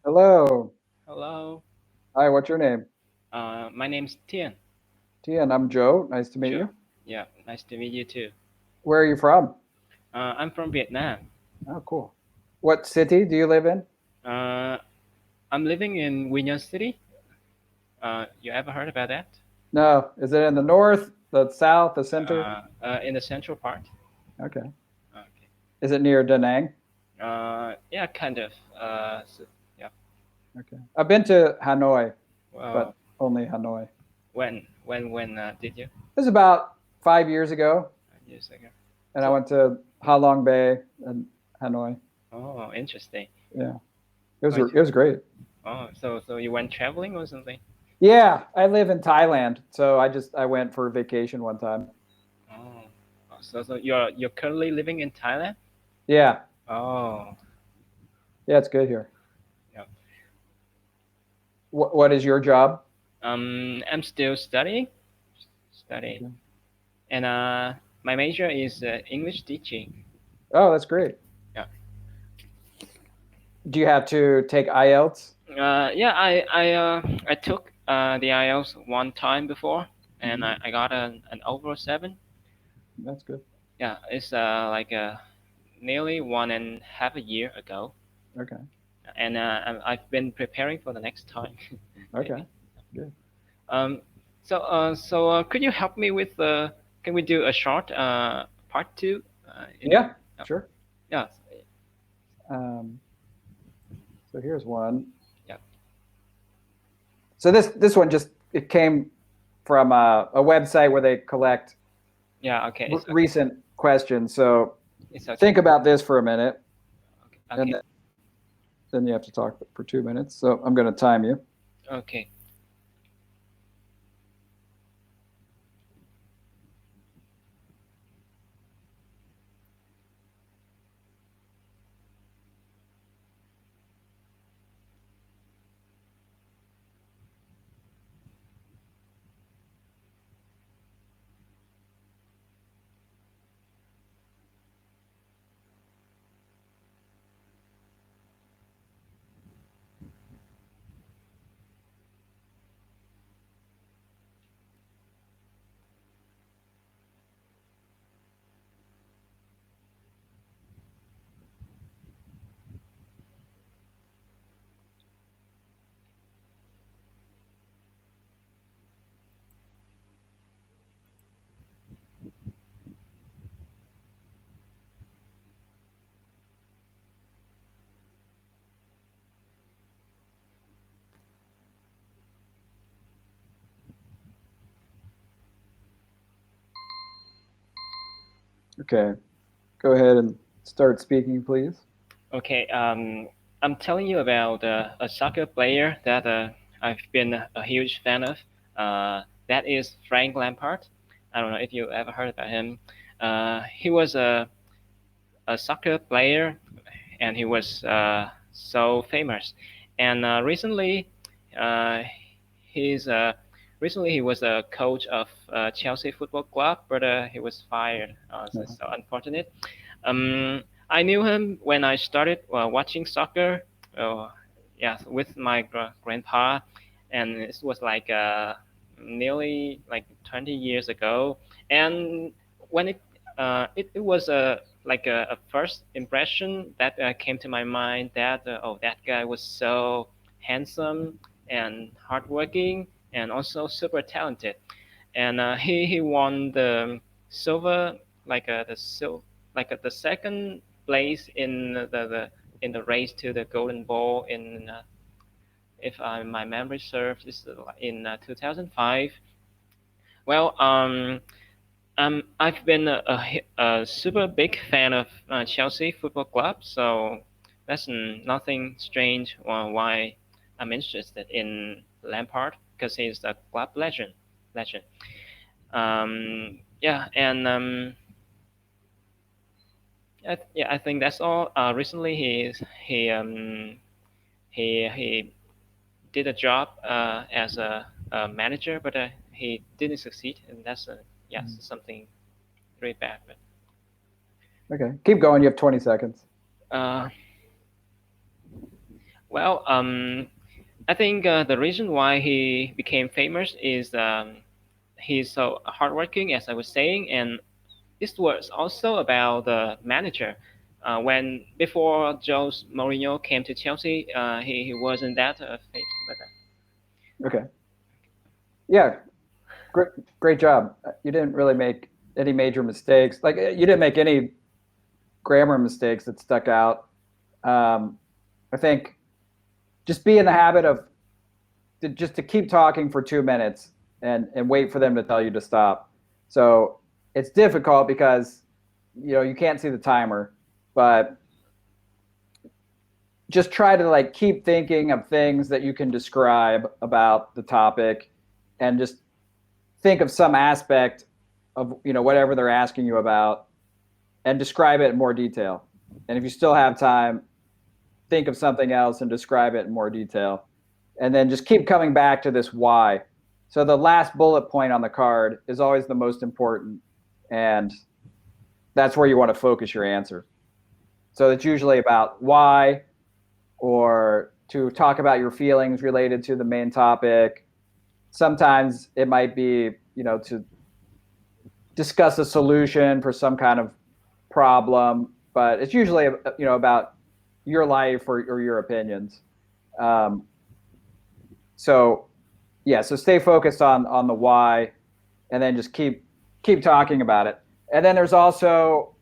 Hello. Hello. Hi, what's your name? My name's Tian. Tian, I'm Joe. Nice to meet Sure. you. Yeah, nice to meet you too. Where are you from? I'm from Vietnam. Oh, cool. What city do you live in? Uh, I'm living in Quy City. You ever heard about that? No. Is it in the north, the south, the center? In the central part. Okay. Okay. Is it near Da Nang? Yeah, kind of. Yeah. Okay. I've been to Hanoi, Well, but only Hanoi. when did you? It was about 5 years ago, Years ago. and I So, went to Ha Long Bay and Hanoi. oh, interesting. Yeah, it was Going it to. was great. So you went traveling or something? Yeah, I live in Thailand, so I went for vacation one time. Oh, so you're currently living in Thailand? Yeah, Oh, yeah, it's good here. yeah. What is your job? I'm still studying, Okay. and my major is English teaching. Oh, that's great. Yeah, Do you have to take IELTS? yeah. I took the IELTS one time before, and Hmm. I got an over 7. That's good. Yeah, it's like nearly 1.5 year ago, Okay. and I've been preparing for the next time, Okay. maybe. Good. Um, could you help me with can we do a short part two? Yeah, Uh, sure. yeah, Um, so here's one. yeah, So this one just it came from a website where they collect yeah. Okay, it's okay. recent questions. So It's okay. think about this for a minute, Okay, and okay, then you have to talk for 2 minutes. So I'm going to time you. okay. Okay. Go ahead and start speaking, please. Okay. I'm telling you about a soccer player that I've been a huge fan of. That is Frank Lampard. I don't know if you ever heard about him. He was a soccer player, and he was so famous. And uh, he's recently he was a coach of Chelsea Football Club, but he was fired. So Uh-huh. it's so unfortunate. I knew him when I started watching soccer. Uh, yeah, with my grandpa, and it was like nearly like 20 years ago. And when it was like a first impression that came to my mind that oh, that guy was so handsome and hardworking and also super talented. And he won the silver, like the second place in in the race to the golden ball in if my memory serves, this is in 2005. Well, I've been a super big fan of Chelsea Football Club, so that's nothing strange why I'm interested in Lampard because he's a club legend. Legend. Yeah, and yeah, I think that's all. Recently, he did a job as a manager, but he didn't succeed, and that's yes something very bad. But Okay. Keep going. You have 20 seconds. uh, Well, I think the reason why he became famous is he's so hardworking, as I was saying, and this was also about the manager. When before Jose Mourinho came to Chelsea, he wasn't that famous. Okay. Yeah, great job. You didn't really make any major mistakes. Like you didn't make any grammar mistakes that stuck out. I think just be in the habit of just to keep talking for 2 minutes and wait for them to tell you to stop. So it's difficult because you can't see the timer, but just try to like keep thinking of things that you can describe about the topic, and just think of some aspect of whatever they're asking you about, and describe it in more detail. And if you still have time, think of something else and describe it in more detail. And then just keep coming back to this why. So the last bullet point on the card is always the most important, and that's where you want to focus your answer. So it's usually about why, or to talk about your feelings related to the main topic. Sometimes it might be, to discuss a solution for some kind of problem, but it's usually, about your life or your opinions. So stay focused on the why, and then just keep talking about it. And then there's also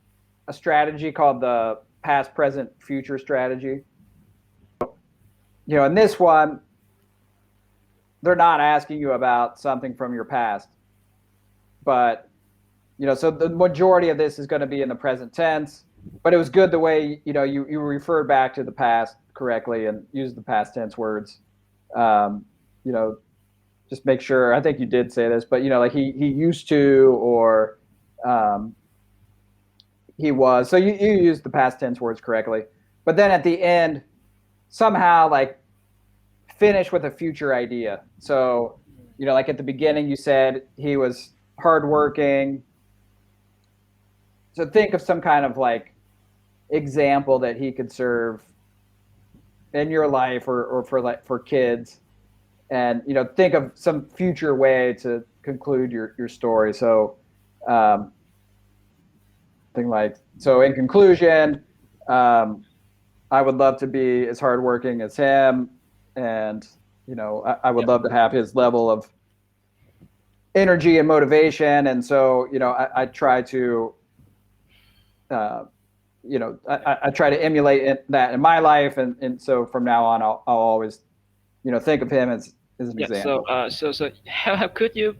a strategy called the past, present, future strategy. In this one, they're not asking you about something from your past, but so the majority of this is going to be in the present tense. But it was good the way you referred back to the past correctly and used the past tense words. Just make sure. I think you did say this, but like he used to, or he was. So you used the past tense words correctly. But then at the end, somehow like finish with a future idea. So like at the beginning, you said he was hardworking. So think of some kind of like example that he could serve in your life, or for kids, and think of some future way to conclude your story. So thing like, so in conclusion, I would love to be as hardworking as him, and I would love to have his level of energy and motivation, and so I try to I try to emulate that in my life, and so from now on I'll always think of him as an example. So how could you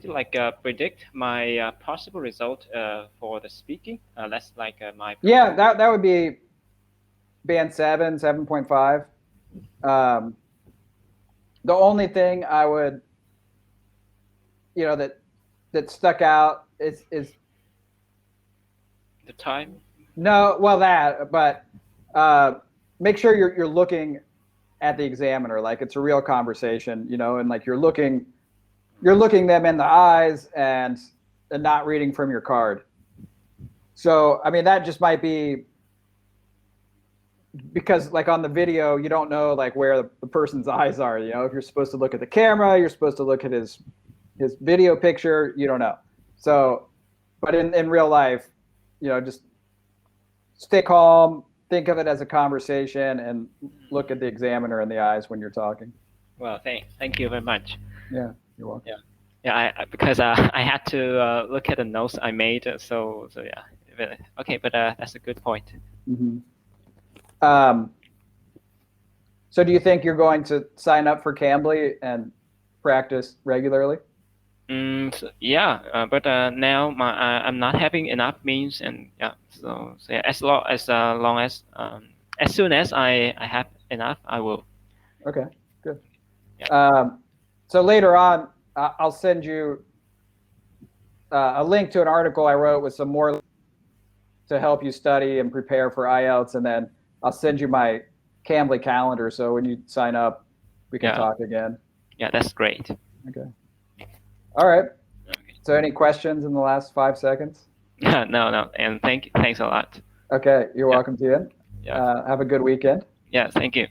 like predict my possible result for the speaking? That's like my that would be band 7.5. The only thing I would that stuck out is the time. No, well but make sure you're looking at the examiner, like it's a real conversation, and like you're looking them in the eyes, and not reading from your card. So I mean, that just might be because like on the video you don't know like where the person's eyes are. If you're supposed to look at the camera, you're supposed to look at his video picture, you don't know. So but in real life, just stay calm, think of it as a conversation, and look at the examiner in the eyes when you're talking. Well, thank you very much. Yeah, you're welcome. Yeah, because I had to look at the notes I made, so yeah. Okay, but that's a good point. Mm-hmm. So do you think you're going to sign up for Cambly and practice regularly? But now I'm not having enough means, and so yeah, as long as as soon as I have enough, I will. Okay, good. Yeah. So later on, I'll send you a link to an article I wrote with some more to help you study and prepare for IELTS, and then I'll send you my Cambly calendar. So when you sign up, we can talk again. Yeah, that's great. Okay. All right. Okay. So any questions in the last 5 seconds? No, and thanks a lot. Okay, you're welcome, Tian. Yeah. Have a good weekend. Yeah, thank you.